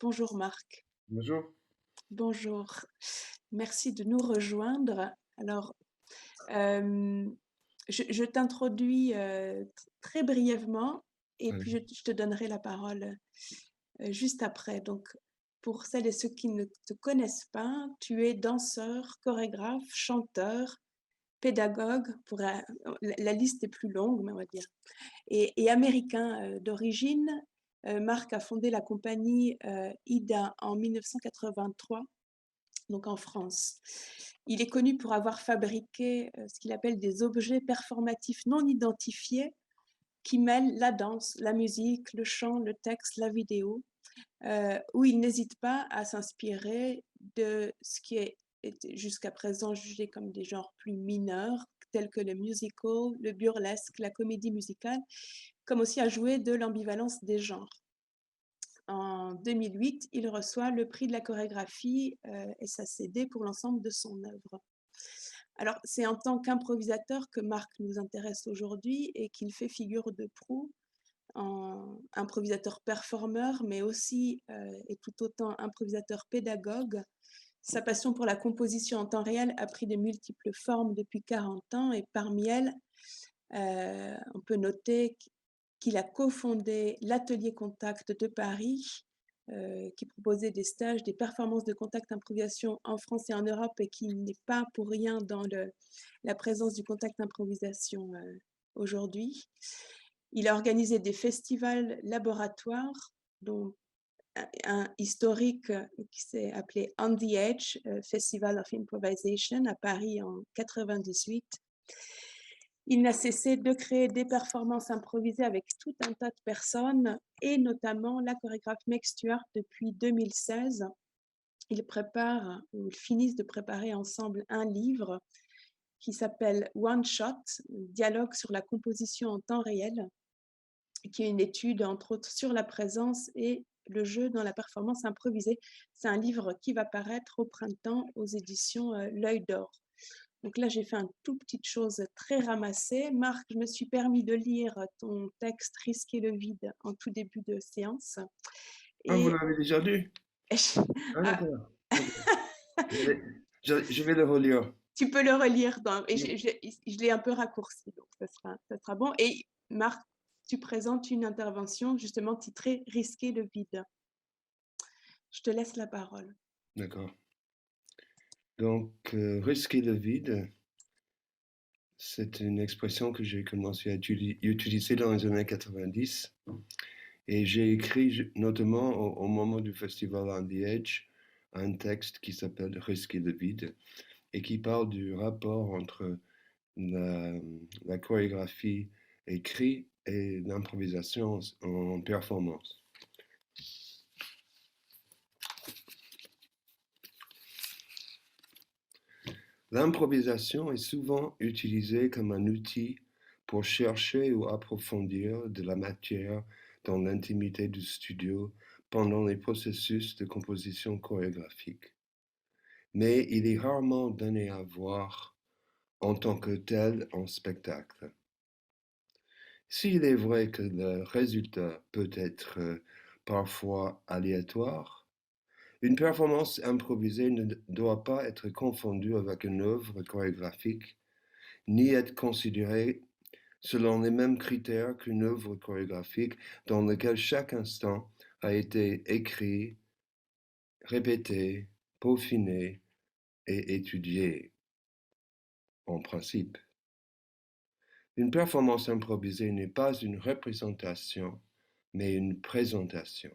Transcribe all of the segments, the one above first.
Bonjour Marc. Bonjour. Bonjour. Merci de nous rejoindre. Alors, hem, je t'introduis, très brièvement et puis Oui, je te donnerai la parole, juste après. Donc, pour celles et ceux qui ne te connaissent pas, tu es danseur, chorégraphe, chanteur, pédagogue pour la liste est plus longue, mais on va dire et américain, d'origine. Marc a fondé la compagnie, IDA en 1983, donc en France. Il est connu pour avoir fabriqué, ce qu'il appelle des objets performatifs non identifiés qui mêlent la danse, la musique, le chant, le texte, la vidéo, où il n'hésite pas à s'inspirer de ce qui est jusqu'à présent jugé comme des genres plus mineurs, tels que le musical, le burlesque, la comédie musicale, comme aussi à jouer de l'ambivalence des genres. En 2008, il reçoit le prix de la chorégraphie SACD pour l'ensemble de son œuvre. Alors, c'est en tant qu'improvisateur que Marc nous intéresse aujourd'hui et qu'il fait figure de proue en improvisateur performeur, mais aussi et tout autant improvisateur pédagogue. Sa passion pour la composition en temps réel a pris de multiples formes depuis 40 ans et parmi elles, on peut noter qu'il a cofondé l'Atelier Contact de Paris, qui proposait des stages, des performances de contact improvisation en France et en Europe et qui n'est pas pour rien dans la présence du contact improvisation aujourd'hui. Il a organisé des festivals laboratoires, dont un historique qui s'est appelé On the Edge, Festival of Improvisation à Paris en 98. Il n'a cessé de créer des performances improvisées avec tout un tas de personnes et notamment la chorégraphe Meg Stuart depuis 2016. Ils préparent ou ils finissent de préparer ensemble un livre qui s'appelle One Shot, dialogue sur la composition en temps réel, qui est une étude entre autres sur la présence et le jeu dans la performance improvisée. C'est un livre qui va paraître au printemps aux éditions L'œil d'or. Donc là, j'ai fait une toute petite chose très ramassée. Marc, je me suis permis de lire ton texte Risquer le vide en tout début de séance. ah, vous Et l'avez déjà lu? Ah, ah, d'accord. Ok. Je vais le relire. tu peux le relire et Oui. je l'ai un peu raccourci, donc ça sera bon. Et Marc, tu présentes une intervention justement titrée Risquer le vide. Je te laisse la parole. D'accord. Donc, risquer le vide, c'est une expression que j'ai commencé à utiliser dans les années 90. Et j'ai écrit notamment au moment du festival On the Edge un texte qui s'appelle Risquer le vide et qui parle du rapport entre la, la chorégraphie écrite et l'improvisation en performance. L'improvisation est souvent utilisée comme un outil pour chercher ou approfondir de la matière dans l'intimité du studio pendant les processus de composition chorégraphique. Mais il est rarement donné à voir en tant que tel en spectacle. S'il est vrai que le résultat peut être parfois aléatoire, une performance improvisée ne doit pas être confondue avec une œuvre chorégraphique ni être considérée selon les mêmes critères qu'une œuvre chorégraphique dans laquelle chaque instant a été écrit, répété, peaufiné et étudié, en principe. Une performance improvisée n'est pas une représentation, mais une présentation.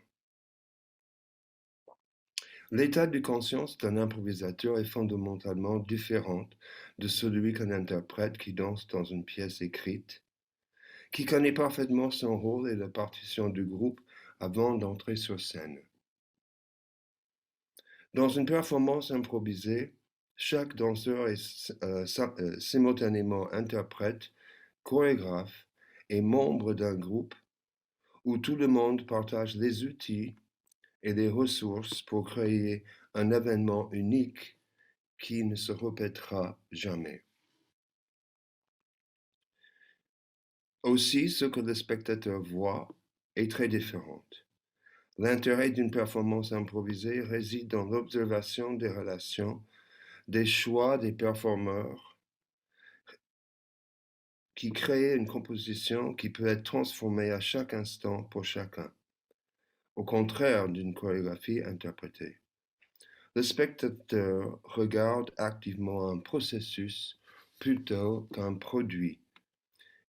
L'état de conscience d'un improvisateur est fondamentalement différent de celui qu'un interprète qui danse dans une pièce écrite, qui connaît parfaitement son rôle et la partition du groupe avant d'entrer sur scène. Dans une performance improvisée, chaque danseur est simultanément interprète, chorégraphe et membre d'un groupe où tout le monde partage les outils et les ressources pour créer un événement unique qui ne se répétera jamais. Aussi, ce que le spectateur voit est très différent. L'intérêt d'une performance improvisée réside dans l'observation des relations, des choix des performeurs qui créent une composition qui peut être transformée à chaque instant pour chacun, au contraire d'une chorégraphie interprétée. Le spectateur regarde activement un processus plutôt qu'un produit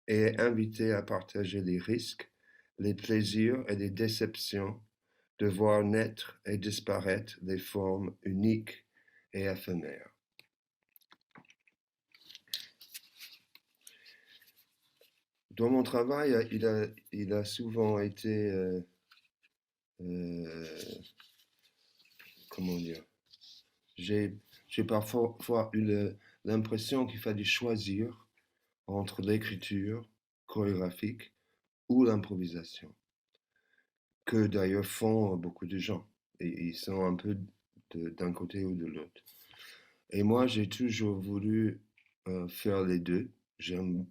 et est invité à partager les risques, les plaisirs et les déceptions de voir naître et disparaître des formes uniques et éphémères. Dans mon travail, il a souvent été, comment dire, j'ai parfois eu l'impression qu'il fallait choisir entre l'écriture chorégraphique ou l'improvisation, que d'ailleurs font beaucoup de gens. Et ils sont un peu d'un côté ou de l'autre. Et moi, j'ai toujours voulu faire les deux. J'aime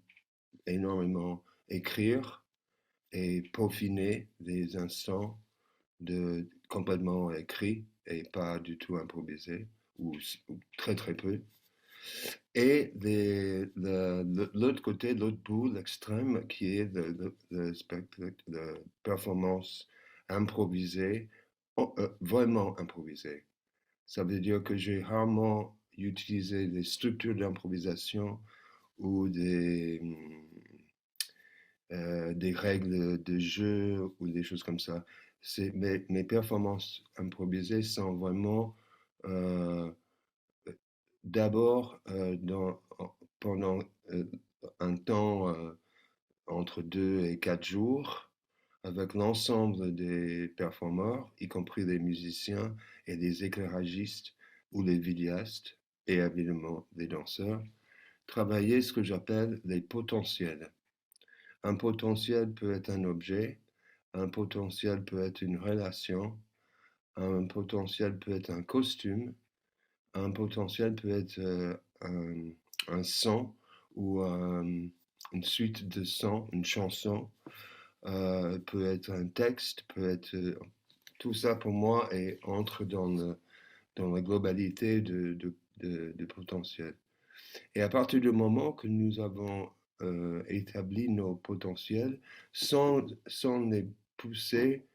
énormément écrire et peaufiner des instants de complètement écrits et pas du tout improvisés, ou très très peu. Et l'autre côté, l'autre bout, l'extrême, qui est le performance improvisée, vraiment improvisée. Ça veut dire que j'ai rarement utilisé des structures d'improvisation ou des règles de jeu ou des choses comme ça. Mes performances improvisées sont vraiment euh, d'abord pendant un temps entre 2 et 4 jours avec l'ensemble des performeurs, y compris les musiciens et les éclairagistes ou les vidéastes et évidemment les danseurs, travailler ce que j'appelle les potentiels. Un potentiel peut être un objet, un potentiel peut être une relation, un potentiel peut être un costume, un potentiel peut être un son ou une suite de sons, une chanson, peut être un texte, peut être... tout ça pour moi entre dans la globalité de potentiel. Et à partir du moment que nous avons établi nos potentiels, sans les pousser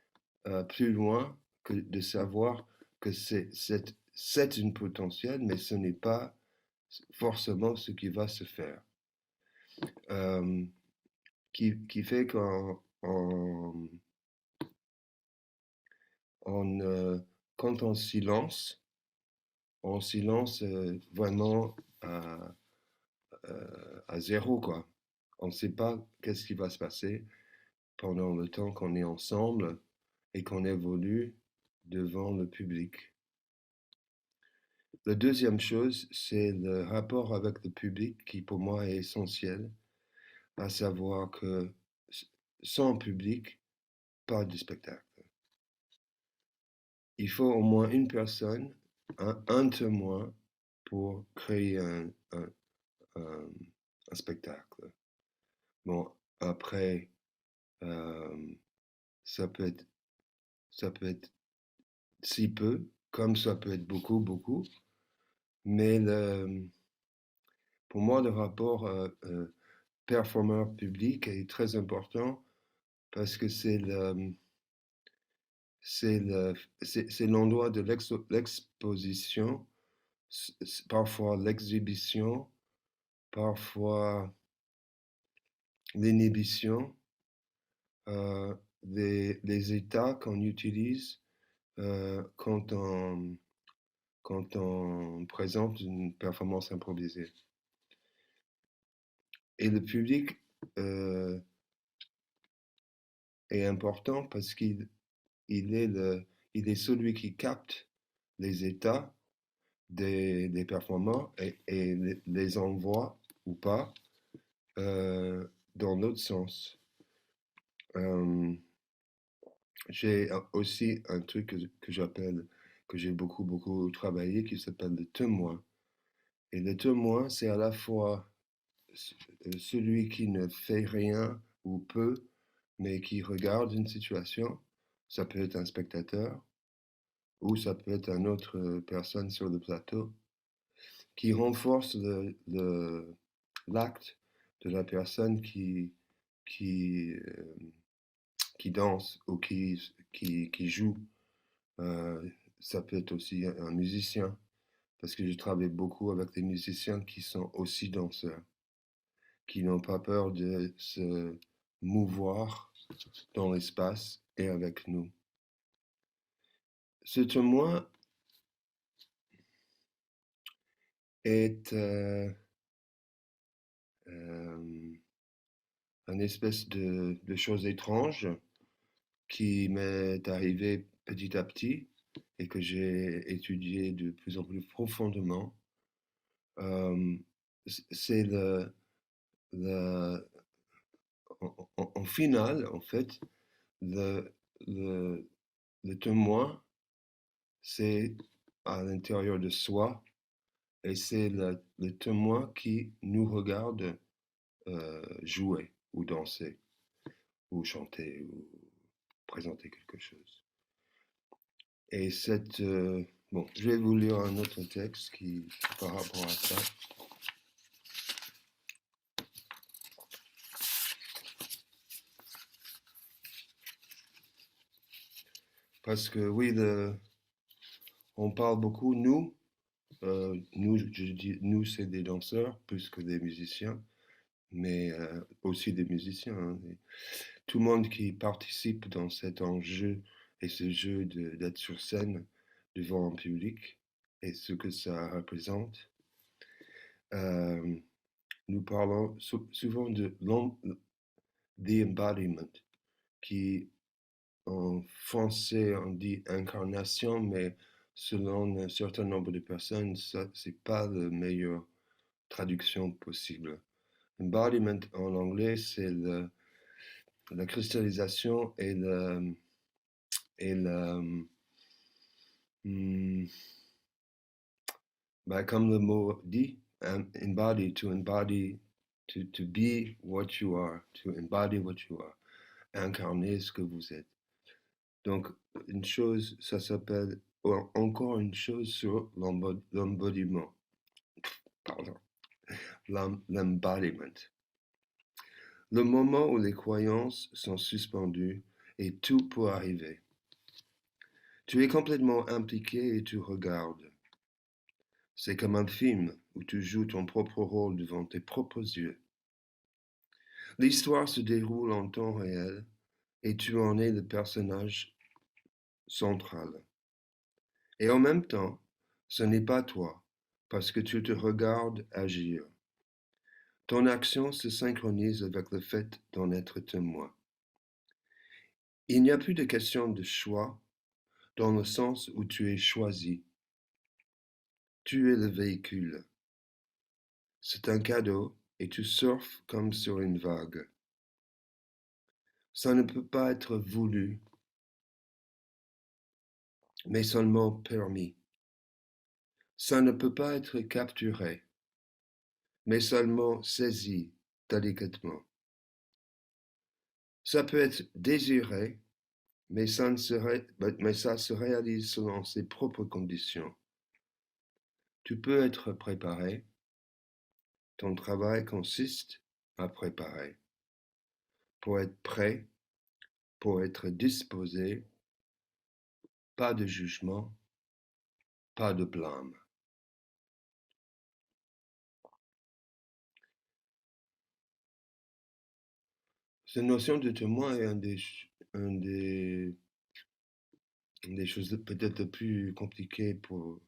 plus loin que de savoir que c'est une potentiel, mais ce n'est pas forcément ce qui va se faire. Qui fait qu'en quand on s'y lance vraiment à zéro, quoi. On ne sait pas qu'est-ce qui va se passer pendant le temps qu'on est ensemble et qu'on évolue devant le public. La deuxième chose, c'est le rapport avec le public qui pour moi est essentiel, à savoir que sans public, pas de spectacle. Il faut au moins une personne, un témoin pour créer un spectacle. Bon, après, ça peut être, ça peut être si peu, comme ça peut être beaucoup, beaucoup, mais pour moi, le rapport performeur public est très important parce que c'est l'endroit de l'exposition, parfois l'exhibition, parfois l'inhibition, les états qu'on utilise quand on présente une performance improvisée. Et le public est important parce qu'il est celui qui capte les états des performants et les envoie ou pas dans l'autre sens. J'ai aussi un truc que j'appelle, que j'ai beaucoup, beaucoup travaillé, qui s'appelle le témoin. Et le témoin, c'est à la fois celui qui ne fait rien ou peu, mais qui regarde une situation, Ça peut être un spectateur ou ça peut être une autre personne sur le plateau qui renforce l'acte de la personne qui, euh, qui danse ou qui joue. Ça peut être aussi un musicien, parce que je travaille beaucoup avec des musiciens qui sont aussi danseurs, qui n'ont pas peur de se mouvoir dans l'espace et avec nous. Ce témoin est une espèce de chose étrange qui m'est arrivée petit à petit et que j'ai étudié de plus en plus profondément. C'est le, en finale, en fait, le, le, le témoin, c'est à l'intérieur de soi et c'est le témoin qui nous regarde jouer ou danser ou chanter ou présenter quelque chose. Et bon, je vais vous lire un autre texte par rapport à ça. Parce que oui, on parle beaucoup, je dis nous, c'est des danseurs plus que des musiciens, mais aussi des musiciens. Hein. Tout le monde qui participe dans cet enjeu et ce jeu d'être sur scène devant un public et ce que ça représente. Nous parlons souvent de the embodiment, qui en français on dit incarnation, mais selon un certain nombre de personnes, ça c'est pas la meilleure traduction possible. Embodiment en anglais, c'est la cristallisation et hmm, comme le mot dit, embody, to embody, to be what you are, to embody what you are, incarner ce que vous êtes. Donc, une chose, ça s'appelle encore une chose sur l'embodiment. Pardon. L'embodiment. Le moment où les croyances sont suspendues et tout peut arriver. Tu es complètement impliqué et tu regardes. C'est comme un film où tu joues ton propre rôle devant tes propres yeux. L'histoire se déroule en temps réel et tu en es le personnage central. Et en même temps, ce n'est pas toi, parce que tu te regardes agir. Ton action se synchronise avec le fait d'en être témoin. Il n'y a plus de question de choix dans le sens où tu es choisi. Tu es le véhicule. C'est un cadeau et tu surfes comme sur une vague. Ça ne peut pas être voulu, mais seulement permis. Ça ne peut pas être capturé, mais seulement saisi délicatement. Ça peut être désiré, mais ça se réalise selon ses propres conditions. Tu peux être préparé. Ton travail consiste à préparer. Pour être prêt, pour être disposé, pas de jugement, pas de blâme. Cette notion de témoin est une des choses peut-être plus compliquées pour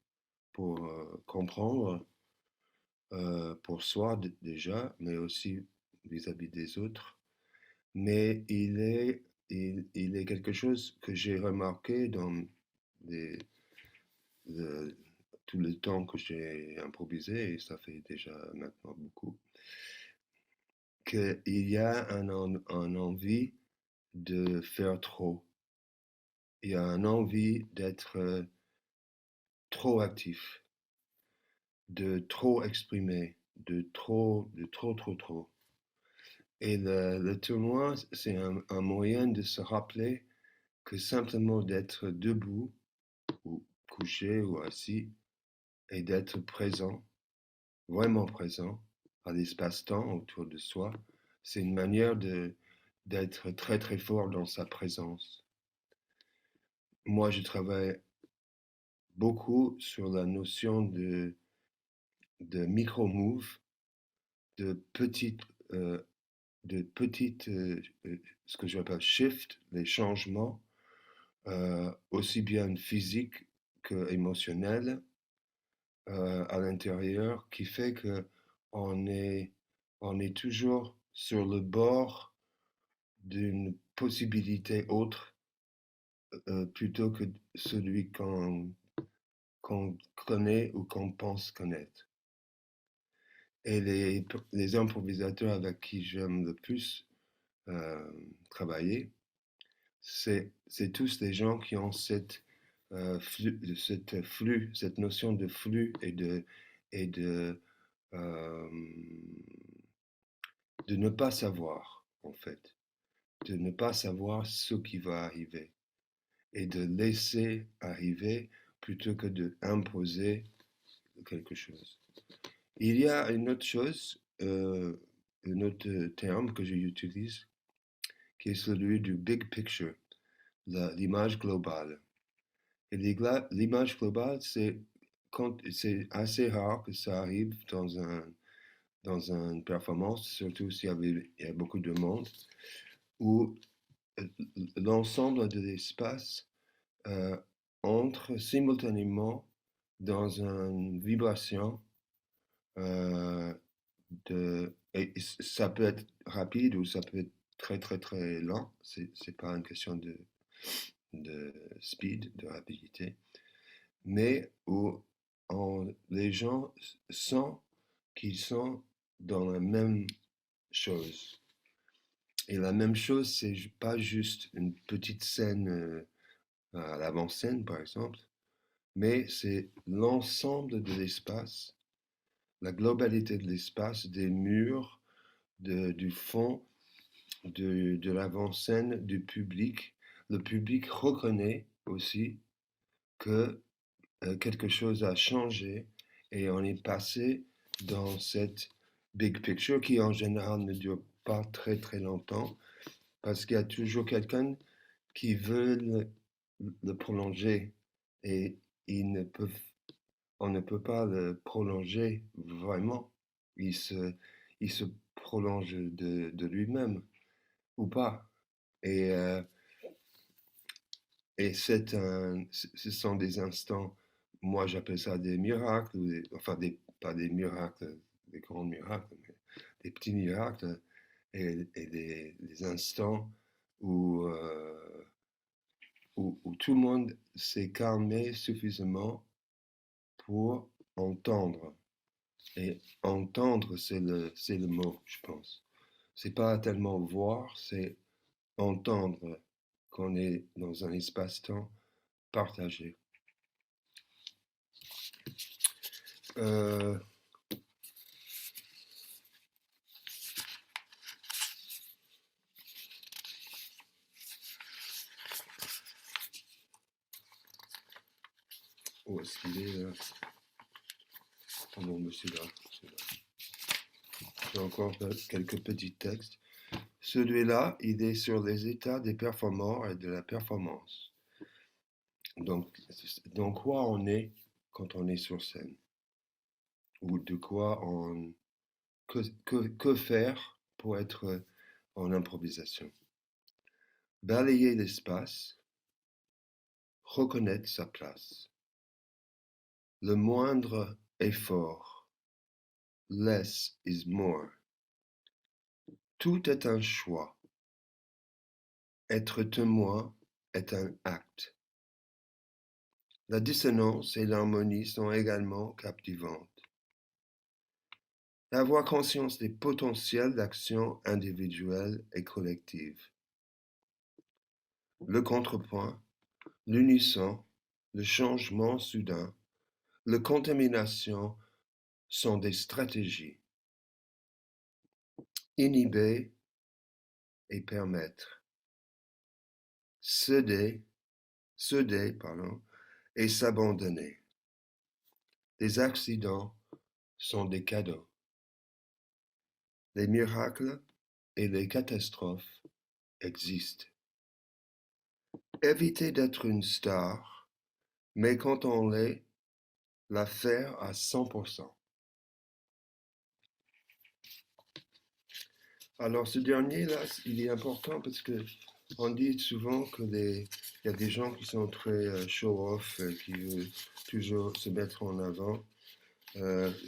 comprendre, pour soi déjà, mais aussi vis-à-vis des autres. Mais il est quelque chose que j'ai remarqué dans les, le, tout le temps que j'ai improvisé, et ça fait déjà maintenant beaucoup, qu'il y a un envie de faire trop. Il y a un envie d'être trop actif, de trop exprimer, de trop. Et le tournoi, c'est un moyen de se rappeler que simplement d'être debout ou couché ou assis et d'être présent, vraiment présent à l'espace-temps autour de soi. C'est une manière d'être très très fort dans sa présence. Moi, je travaille beaucoup sur la notion de micro-move, de petites, euh, ce que j'appelle shift, les changements, aussi bien physiques que émotionnels, à l'intérieur, qui fait que on est, on est toujours sur le bord d'une possibilité autre, plutôt que celui qu'on connaît ou qu'on pense connaître. Et les improvisateurs avec qui j'aime le plus travailler, c'est tous des gens qui ont cette notion de flux et euh, de ne pas savoir, en fait, de ne pas savoir ce qui va arriver et de laisser arriver plutôt que d'imposer quelque chose. Il y a une autre chose, un autre terme que j'utilise, qui est celui du big picture, l'image globale. Et l'image globale, c'est assez rare que ça arrive dans une performance, surtout s'il y a beaucoup de monde, où l'ensemble de l'espace euh, entre simultanément dans une vibration et ça peut être rapide ou ça peut être très très très lent. C'est pas une question de speed, de rapidité, mais où les gens sentent qu'ils sont dans la même chose. Et la même chose, c'est pas juste une petite scène à l'avant-scène, par exemple, mais c'est l'ensemble de l'espace, la globalité de l'espace, des murs, du fond, de l'avant-scène, du public. Le public reconnaît aussi que quelque chose a changé et on est passé dans cette big picture qui en général ne dure pas très très longtemps parce qu'il y a toujours quelqu'un qui veut le prolonger et ils ne peuvent, on ne peut pas le prolonger vraiment. Il se, il se prolonge de lui-même ou pas. Et, euh, et ce sont des instants, moi j'appelle ça des miracles, enfin pas des miracles, des grands miracles, mais des petits miracles et des instants où, où tout le monde s'est calmé suffisamment pour entendre. Et entendre, c'est le mot, je pense. C'est pas tellement voir, c'est entendre qu'on est dans un espace-temps partagé. Euh, Où est-ce qu'il est là? Oh non, mais c'est là. J'ai encore quelques petits textes. Celui-là, il est sur les états des performants et de la performance. Donc, dans quoi on est quand on est sur scène? Ou de quoi on... Que faire pour être en improvisation? Balayer l'espace, reconnaître sa place. Le moindre effort, less is more. Tout est un choix. Être témoin est un acte. La dissonance et l'harmonie sont également captivantes. Avoir conscience des potentiels d'action individuelle et collective. Le contrepoint, l'unisson, le changement soudain, la contamination sont des stratégies. Inhiber et permettre. Céder céder, pardon, et s'abandonner. Les accidents sont des cadeaux. Les miracles et les catastrophes existent. Évitez d'être une star, mais quand on l'est, la faire à 100%. Alors ce dernier-là, il est important parce que on dit souvent il y a des gens qui sont très show-off, qui veulent toujours se mettre en avant.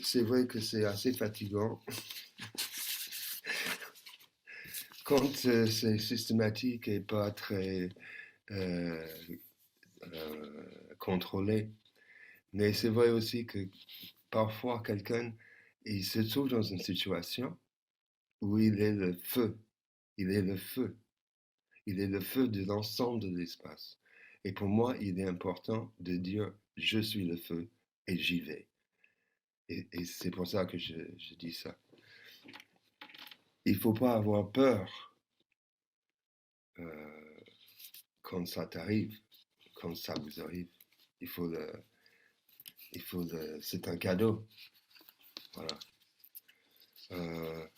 C'est vrai que c'est assez fatigant quand c'est systématique et pas très euh, contrôlé. Mais c'est vrai aussi que parfois quelqu'un, il se trouve dans une situation où il est le feu. Il est le feu. Il est le feu de l'ensemble de l'espace. Et pour moi, il est important de dire je suis le feu et j'y vais. Et c'est pour ça que je dis ça. Il ne faut pas avoir peur euh, quand ça t'arrive, quand ça vous arrive. Il faut c'est un cadeau. Voilà. Euh,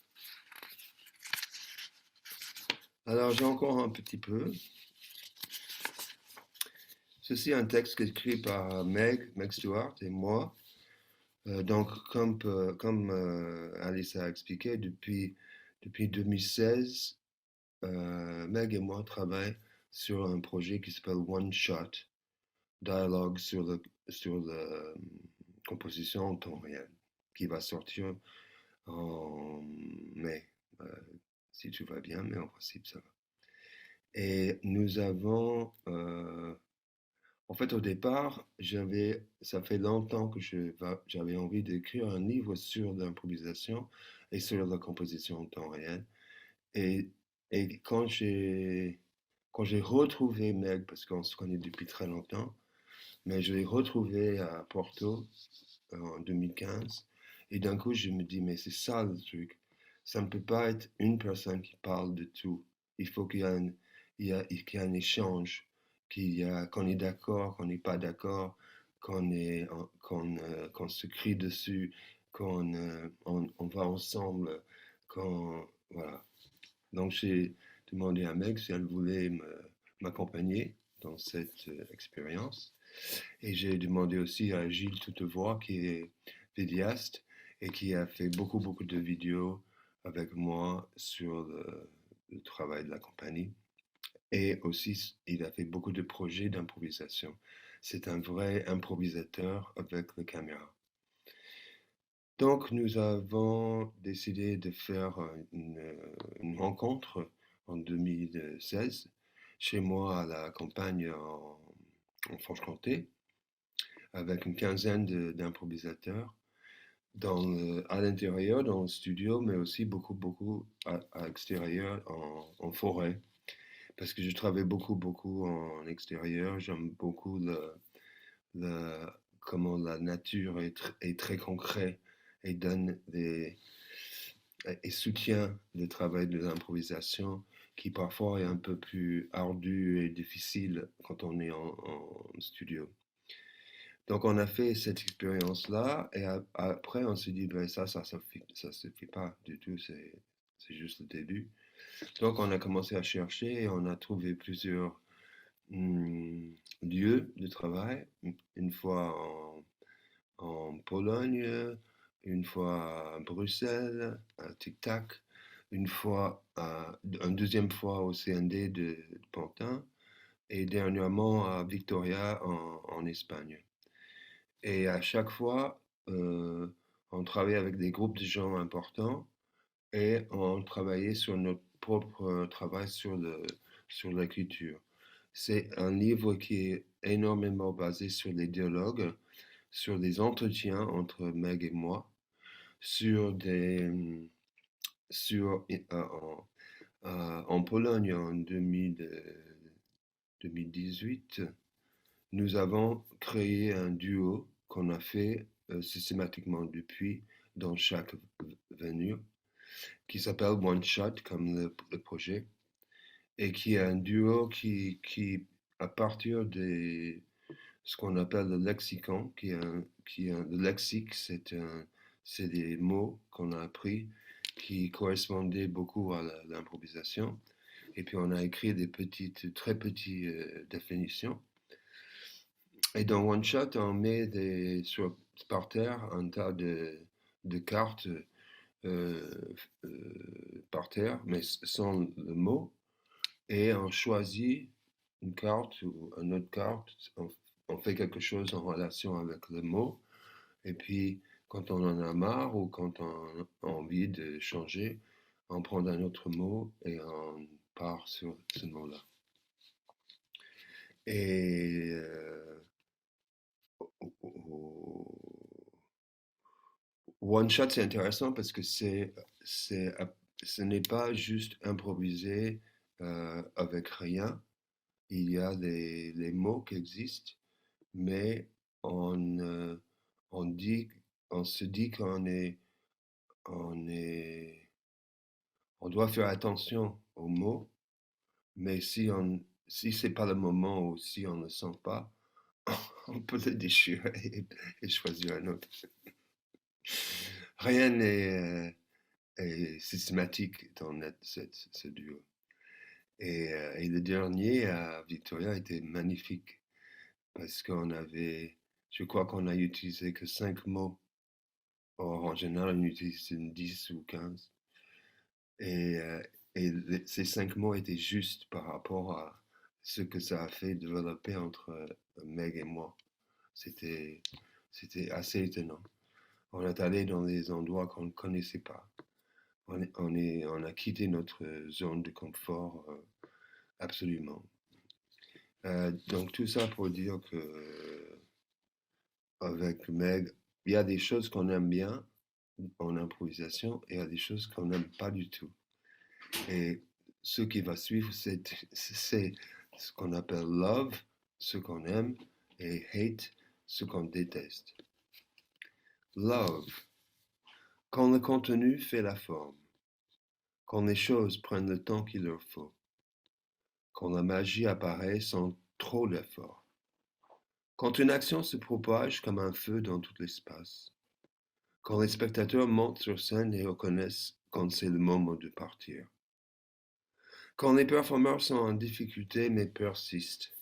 alors j'ai encore un petit peu. Ceci est un texte écrit par Meg Stewart et moi. Donc, comme Alice a expliqué, depuis 2016, Meg et moi travaillons sur un projet qui s'appelle One Shot, dialogue sur la composition en temps réel, qui va sortir en mai, euh, si tout va bien, mais en principe ça va. Et nous avons en fait, au départ, ça fait longtemps que j'avais envie d'écrire un livre sur l'improvisation et sur la composition en temps réel. Et, et quand j'ai retrouvé Meg, parce qu'on se connaît depuis très longtemps, mais je l'ai retrouvé à Porto en 2015, et d'un coup, je me dis, mais c'est ça le truc. Ça ne peut pas être une personne qui parle de tout. Il faut qu'il y ait qu'il y ait un échange, qu'on est d'accord, qu'on n'est pas d'accord, qu'on se crie dessus, on va ensemble, voilà. Donc j'ai demandé à Meg si elle voulait m'accompagner dans cette expérience. Et j'ai demandé aussi à Gilles Toutevoix, qui est vidéaste et qui a fait beaucoup, beaucoup de vidéos avec moi sur le travail de la compagnie. Et aussi, il a fait beaucoup de projets d'improvisation. C'est un vrai improvisateur avec la caméra. Donc, nous avons décidé de faire une rencontre en 2016 chez moi à la campagne en Franche-Comté avec une quinzaine d'improvisateurs à l'intérieur, dans le studio, mais aussi beaucoup, beaucoup à l'extérieur, en forêt. Parce que je travaille beaucoup, beaucoup en extérieur. J'aime beaucoup comment la nature est très concrète et et soutient le travail de l'improvisation qui parfois est un peu plus ardu et difficile quand on est en studio. Donc on a fait cette expérience-là et après on s'est dit ben ça suffit pas du tout, c'est juste le début. Donc on a commencé à chercher et on a trouvé plusieurs lieux de travail, une fois en Pologne, une fois à Bruxelles, à Tic Tac, une deuxième fois au CND de Pantin et dernièrement à Victoria en Espagne. Et à chaque fois, on travaillait avec des groupes de gens importants et on travaillait sur notre propre travail sur l'écriture. C'est un livre qui est énormément basé sur les dialogues, sur des entretiens entre Meg et moi, sur en Pologne en 2018, nous avons créé un duo qu'on a fait systématiquement depuis dans chaque venue, qui s'appelle One Shot comme le projet, et qui est un duo qui à partir ce qu'on appelle le lexicon, le lexique, c'est des mots qu'on a appris qui correspondaient beaucoup à l'improvisation. Et puis on a écrit très petites définitions. Et dans One Shot, on met par terre un tas de cartes par terre, mais sans le mot. Et on choisit une carte ou une autre carte, on fait quelque chose en relation avec le mot. Et puis, quand on en a marre ou quand on a envie de changer, on prend un autre mot et on part sur ce mot-là. Et One Shot, c'est intéressant parce que ce n'est pas juste improviser avec rien. Il y a les mots qui existent, mais on, on se dit on doit faire attention aux mots, mais si c'est pas le moment ou si on ne le sent pas, on peut le déchirer et choisir un autre. Rien n'est systématique dans ce duo. Et le dernier à Victoria était magnifique parce je crois qu'on a utilisé que 5 mots. Or, en général, on utilise 10 ou 15. Et ces 5 mots étaient justes par rapport à ce que ça a fait développer entre Meg et moi. C'était assez étonnant. On est allé dans des endroits qu'on ne connaissait pas. On a quitté notre zone de confort absolument. Donc tout ça pour dire que avec Meg, il y a des choses qu'on aime bien en improvisation et il y a des choses qu'on n'aime pas du tout. Et ce qui va suivre, c'est ce qu'on appelle love, ce qu'on aime, et hate, ce qu'on déteste. Love, quand le contenu fait la forme, quand les choses prennent le temps qu'il leur faut, quand la magie apparaît sans trop d'effort, quand une action se propage comme un feu dans tout l'espace, quand les spectateurs montent sur scène et reconnaissent quand c'est le moment de partir, quand les performeurs sont en difficulté mais persistent,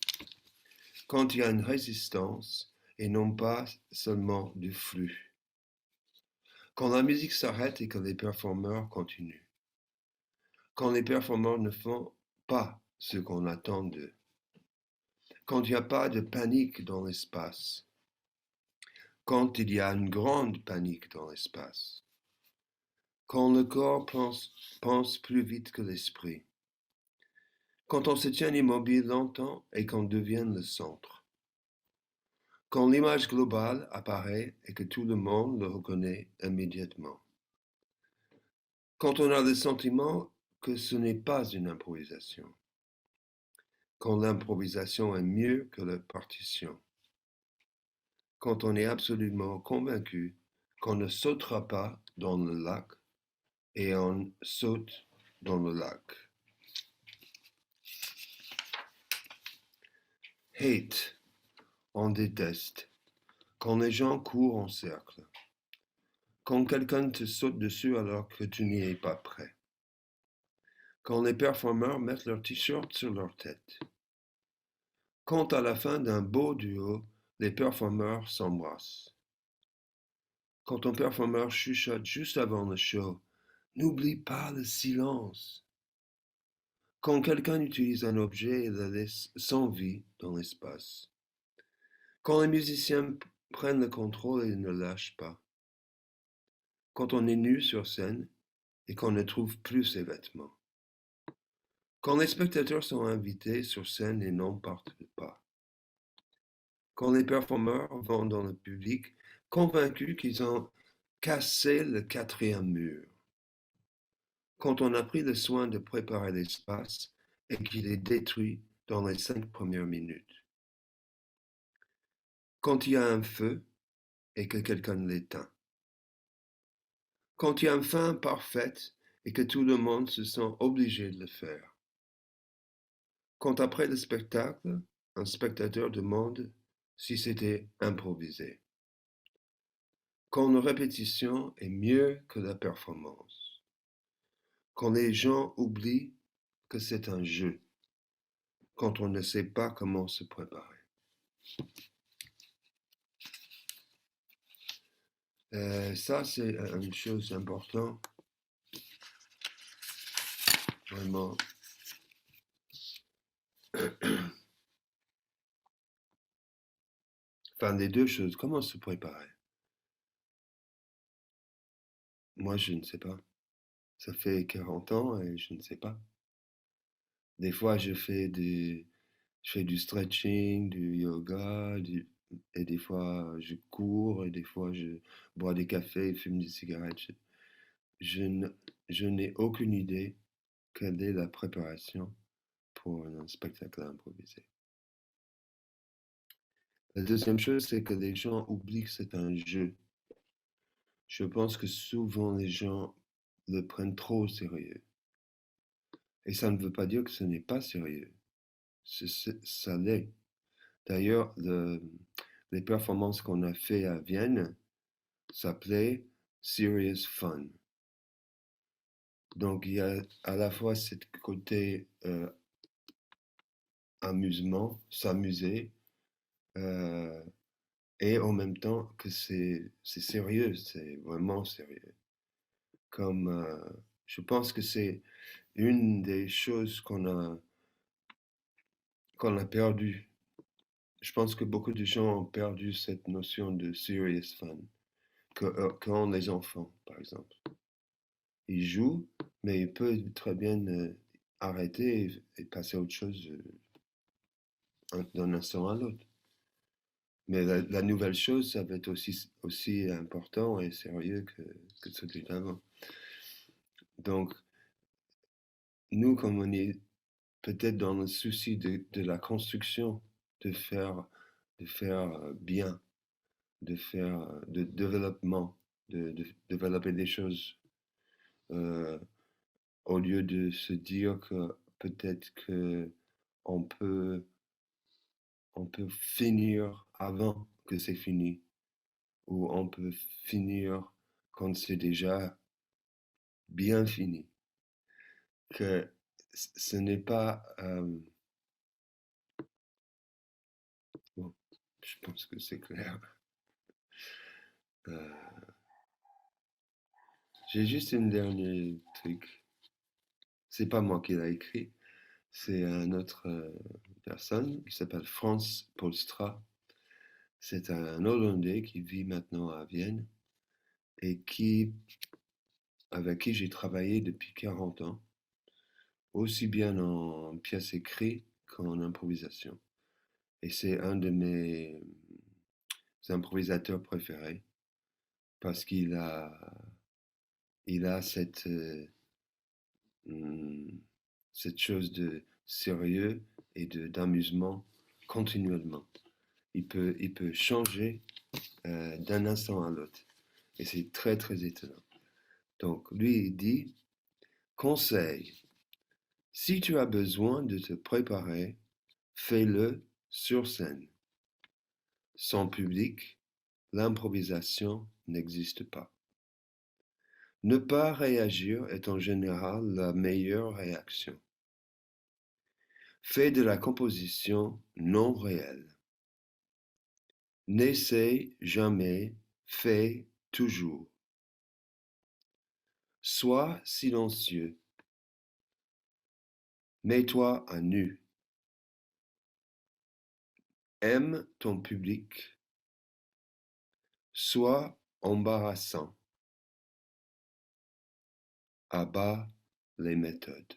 quand il y a une résistance et non pas seulement du flux, quand la musique s'arrête et que les performeurs continuent, quand les performeurs ne font pas ce qu'on attend d'eux, quand il n'y a pas de panique dans l'espace, quand il y a une grande panique dans l'espace, quand le corps pense plus vite que l'esprit, quand on se tient immobile longtemps et qu'on devient le centre, quand l'image globale apparaît et que tout le monde le reconnaît immédiatement, quand on a le sentiment que ce n'est pas une improvisation, quand l'improvisation est mieux que la partition, quand on est absolument convaincu qu'on ne sautera pas dans le lac et on saute dans le lac. Hate, on déteste. Quand les gens courent en cercle. Quand quelqu'un te saute dessus alors que tu n'y es pas prêt. Quand les performeurs mettent leur t-shirt sur leur tête. Quand à la fin d'un beau duo, les performeurs s'embrassent. Quand un performeur chuchote juste avant le show, n'oublie pas le silence. Quand quelqu'un utilise un objet et le laisse sans vie dans l'espace. Quand les musiciens prennent le contrôle et ne lâchent pas. Quand on est nu sur scène et qu'on ne trouve plus ses vêtements. Quand les spectateurs sont invités sur scène et non partent pas. Quand les performeurs vont dans le public convaincus qu'ils ont cassé le 4e mur. Quand on a pris le soin de préparer l'espace et qu'il est détruit dans les 5 premières minutes. Quand il y a un feu et que quelqu'un l'éteint. Quand il y a une fin parfaite et que tout le monde se sent obligé de le faire. Quand après le spectacle, un spectateur demande si c'était improvisé. Quand une répétition est mieux que la performance. Quand les gens oublient que c'est un jeu. Quand on ne sait pas comment se préparer. Ça, c'est une chose importante. Vraiment. Enfin, les deux choses. Comment se préparer? Moi, je ne sais pas. Ça fait 40 ans et je ne sais pas. Des fois, je fais du stretching, du yoga, et des fois, je cours, et des fois, je bois des cafés et fume des cigarettes. Je ne- je n'ai aucune idée quelle est la préparation pour un spectacle improvisé. La deuxième chose, c'est que les gens oublient que c'est un jeu. Je pense que souvent les gens le prennent trop au sérieux. Et ça ne veut pas dire que ce n'est pas sérieux. Ça l'est. D'ailleurs, les performances qu'on a fait à Vienne s'appelaient Serious Fun. Donc il y a à la fois ce côté amusement, s'amuser, et en même temps que c'est sérieux, c'est vraiment sérieux. Comme je pense que c'est une des choses qu'on a perdu. Je pense que beaucoup de gens ont perdu cette notion de serious fun, qu'ont les enfants, par exemple. Ils jouent, mais ils peuvent très bien arrêter et passer à autre chose d'un instant à l'autre. Mais la nouvelle chose, ça va être aussi important et sérieux que celui d'avant. Donc, nous, comme on est peut-être dans le souci de la construction, de faire bien, de développement, de développer des choses, euh, au lieu de se dire que peut-être que on peut, on peut finir avant que c'est fini, ou on peut finir quand c'est déjà bien fini. Que ce n'est pas... bon, je pense que c'est clair. Euh, j'ai juste une dernière truc. C'est pas moi qui l'ai écrit, c'est une autre personne qui s'appelle Frans Polstra. C'est un Hollandais qui vit maintenant à Vienne et avec qui j'ai travaillé depuis 40 ans, aussi bien en pièces écrites qu'en improvisation. Et c'est un de mes improvisateurs préférés parce il a cette chose de sérieux et d'amusement continuellement. Il peut changer d'un instant à l'autre. Et c'est très, très étonnant. Donc, lui, il dit, conseil, si tu as besoin de te préparer, fais-le sur scène. Sans public, l'improvisation n'existe pas. Ne pas réagir est en général la meilleure réaction. Fais de la composition non réelle. N'essaie jamais, fais toujours. Sois silencieux. Mets-toi à nu. Aime ton public. Sois embarrassant. Abat les méthodes.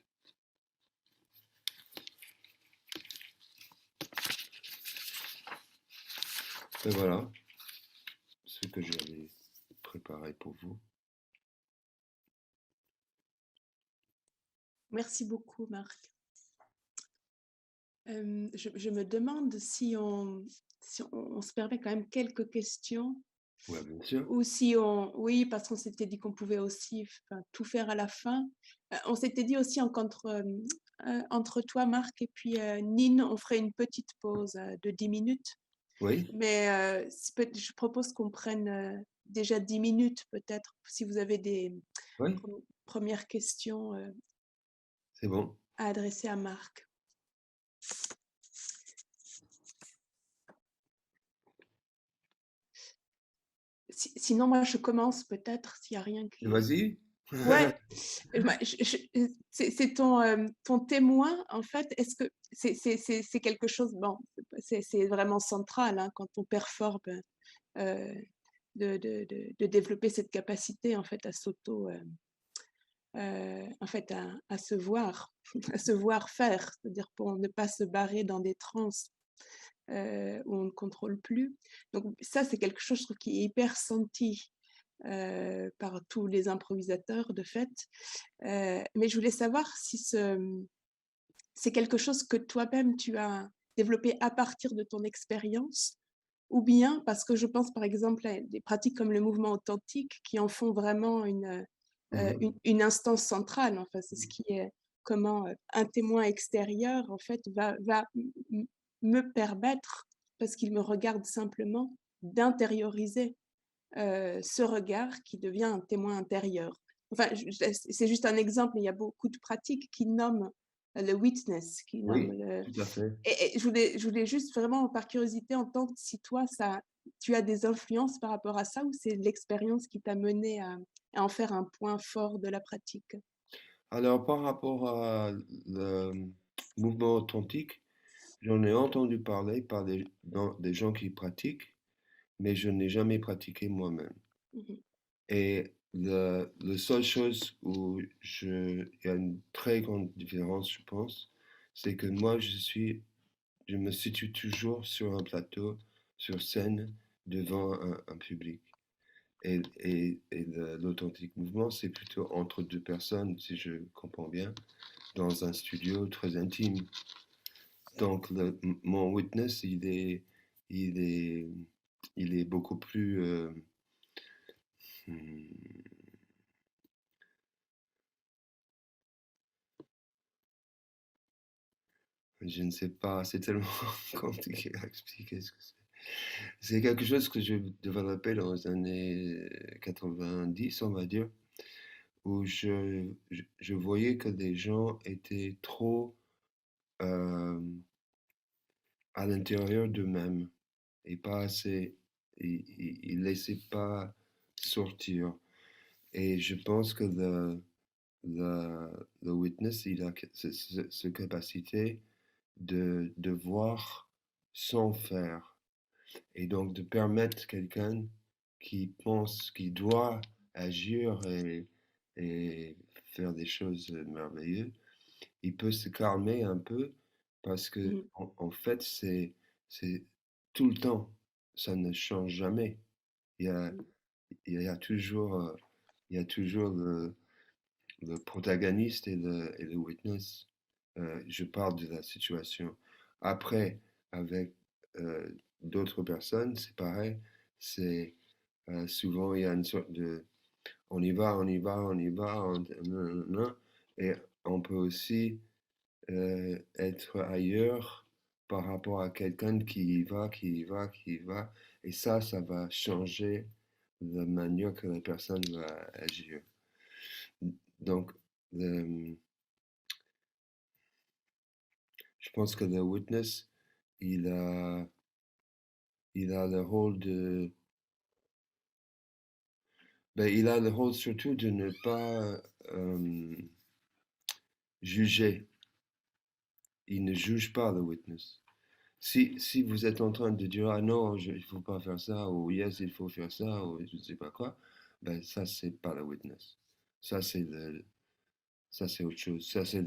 Et voilà ce que j'avais préparé pour vous. Merci beaucoup, Marc. Je me demande si on se permet quand même quelques questions, Oui, bien sûr. ou oui, parce qu'on s'était dit qu'on pouvait aussi tout faire à la fin. On s'était dit aussi entre toi, Marc, et puis Nine, on ferait une petite pause de 10 minutes. Oui, Mais je propose qu'on prenne déjà 10 minutes peut-être, si vous avez des oui, premières questions c'est bon. à adresser à Marc. Sinon, moi, je commence peut-être, s'il n'y a rien qui... Vas-y. Ouais, c'est ton témoin, en fait, est-ce que c'est quelque chose, bon, c'est vraiment central hein, quand on performe, euh, de développer cette capacité, en fait, à s'auto... en fait, à se voir, à se voir faire, c'est-à-dire pour ne pas se barrer dans des transes où on ne contrôle plus. Donc ça, c'est quelque chose, je trouve, qui est hyper senti par tous les improvisateurs, de fait. Mais je voulais savoir si c'est quelque chose que toi-même, tu as développé à partir de ton expérience, ou bien parce que je pense, par exemple, à des pratiques comme le mouvement authentique qui en font vraiment Mhm. une instance centrale. Enfin, c'est ce qui est comment un témoin extérieur, en fait, va me permettre, parce qu'il me regarde simplement, d'intérioriser ce regard qui devient un témoin intérieur. Enfin, c'est juste un exemple, mais il y a beaucoup de pratiques qui nomment le witness, qui nomment Oui, le... tout à fait. Et je voulais juste vraiment, par curiosité, entendre si toi, tu as des influences par rapport à ça, ou c'est l'expérience qui t'a mené à en faire un point fort de la pratique. Alors, par rapport à le mouvement authentique, j'en ai entendu parler par des gens qui pratiquent, mais je n'ai jamais pratiqué moi-même. Mhm, Et la seule chose où il y a une très grande différence, je pense, c'est que moi, je me situe toujours sur un plateau, sur scène, devant un public. L'authentique mouvement, c'est plutôt entre deux personnes, si je comprends bien, dans un studio très intime. Donc, mon witness, il est, il est beaucoup plus, hmm, je ne sais pas, c'est tellement compliqué à expliquer ce que c'est. C'est quelque chose que j'ai développé dans les années 90, on va dire, où je voyais que des gens étaient trop euh, à l'intérieur d'eux-mêmes et pas assez, ils laissaient pas sortir. Et je pense que le witness, il a cette capacité de voir sans faire. Et donc de permettre quelqu'un qui pense qu'il doit agir et faire des choses merveilleuses, il peut se calmer un peu parce que mhm, en fait c'est tout le temps, ça ne change jamais. Il y a, il y a toujours, il y a toujours le protagoniste et le witness. Je parle de la situation. Après, avec euh, d'autres personnes, c'est pareil. C'est souvent il y a une sorte de on y va, on y va, on y va, nanana. Et on peut aussi être ailleurs par rapport à quelqu'un qui y va, qui y va, qui y va. Et ça va changer la manière que la personne va agir. Donc, le- je pense que le witness, il a, il a le rôle de, ben, il a le rôle surtout de ne pas juger. Il ne juge pas le witness. Si vous êtes en train de dire, ah non, il ne faut pas faire ça, ou yes, il faut faire ça, ou je ne sais pas quoi, ben ça, c'est pas le witness. Ça, c'est ça, c'est autre chose. Ça, c'est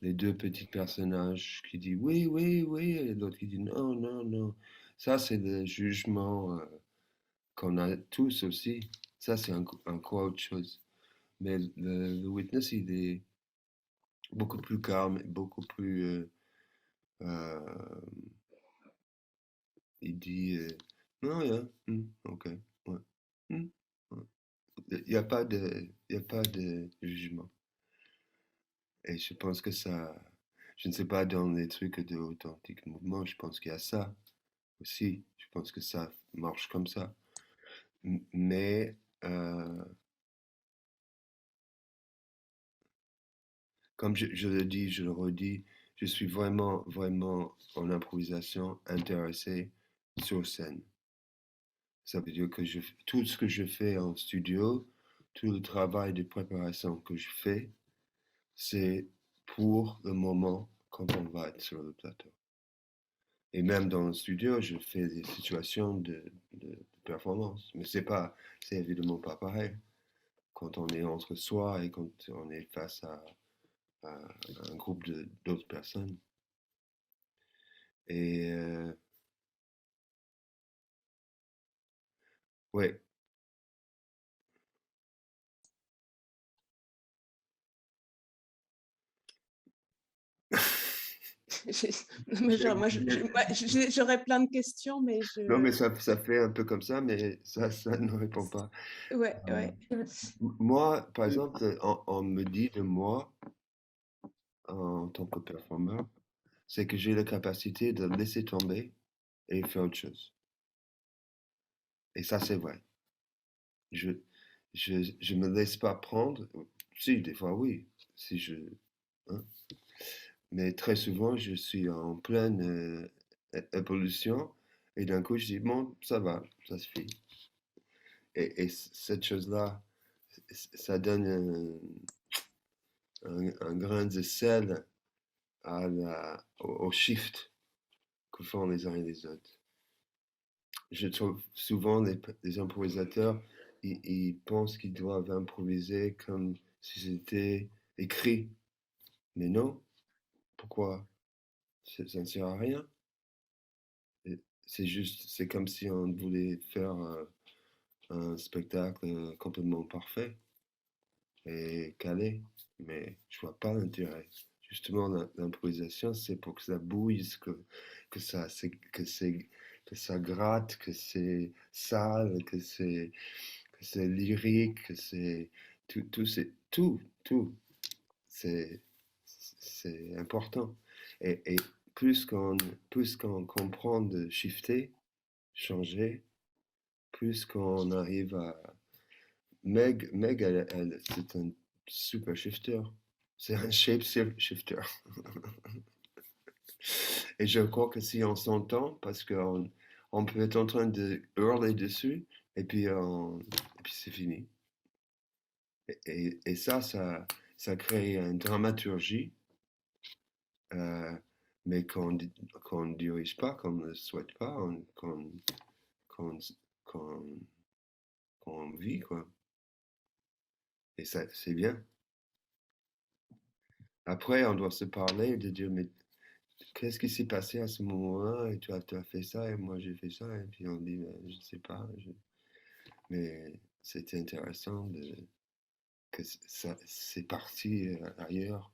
les deux petits personnages qui disent oui, oui, oui, et l'autre qui dit non, non, non. Ça, c'est le jugement qu'on a tous aussi. Ça, c'est encore autre chose. Mais le witness, il est beaucoup plus calme, beaucoup plus... il dit, non, yeah, ok, ouais, ouais. Il y a pas de jugement. Et je pense que Je ne sais pas, dans les trucs de authentique mouvement, je pense qu'il y a ça aussi. Je pense que ça marche comme ça. Mais comme je le dis, je le redis, je suis vraiment, vraiment en improvisation intéressé sur scène. Ça veut dire que tout ce que je fais en studio, tout le travail de préparation que je fais, c'est pour le moment quand on va être sur le plateau. Et même dans le studio, je fais des situations de performance. Mais c'est évidemment pas pareil quand on est entre soi et quand on est face à un groupe d'autres personnes. Et ouais. Non, mais genre, j'aurais plein de questions, mais Non, je... mais ça fait un peu comme ça, mais ça ne répond pas. Ouais, Euh, ouais. Moi, par Mm. exemple, on me dit de moi, en tant que performeur, c'est que j'ai la capacité de laisser tomber et faire autre chose. Et ça, c'est vrai. Je, je me laisse pas prendre. Si, des fois, oui. Si je, hein. Mais très souvent, je suis en pleine évolution et d'un coup, je dis, bon, ça va, ça suffit. Et cette chose-là, ça donne un grain de sel au shift que font les uns et les autres. Je trouve souvent les improvisateurs, ils pensent qu'ils doivent improviser comme si c'était écrit. Mais non, pourquoi? Ça ne sert à rien. C'est juste, c'est comme si on voulait faire un spectacle complètement parfait et calé. Mais je vois pas l'intérêt. Justement, l'improvisation, c'est pour que ça bouille, que ça, que ça gratte, que c'est sale, que c'est lyrique, que c'est tout, c'est, c'est important. Et plus qu'on comprend de shifter, changer, plus qu'on arrive à, Meg c'est un super shifter. C'est un shape shifter. Et je crois que si on s'entend, parce qu'on peut être en train de hurler dessus, et puis, et puis c'est fini. Et ça crée une dramaturgie, euh, mais qu'on ne dirige pas, qu'on ne souhaite pas, qu'on, qu'on, qu'on vit, quoi. Et ça, c'est bien. Après, on doit se parler et de dire, mais qu'est-ce qui s'est passé à ce moment-là? Et tu as fait ça et moi j'ai fait ça. Et puis on dit, ben, je ne sais pas. Mais c'était intéressant que ça, c'est parti ailleurs.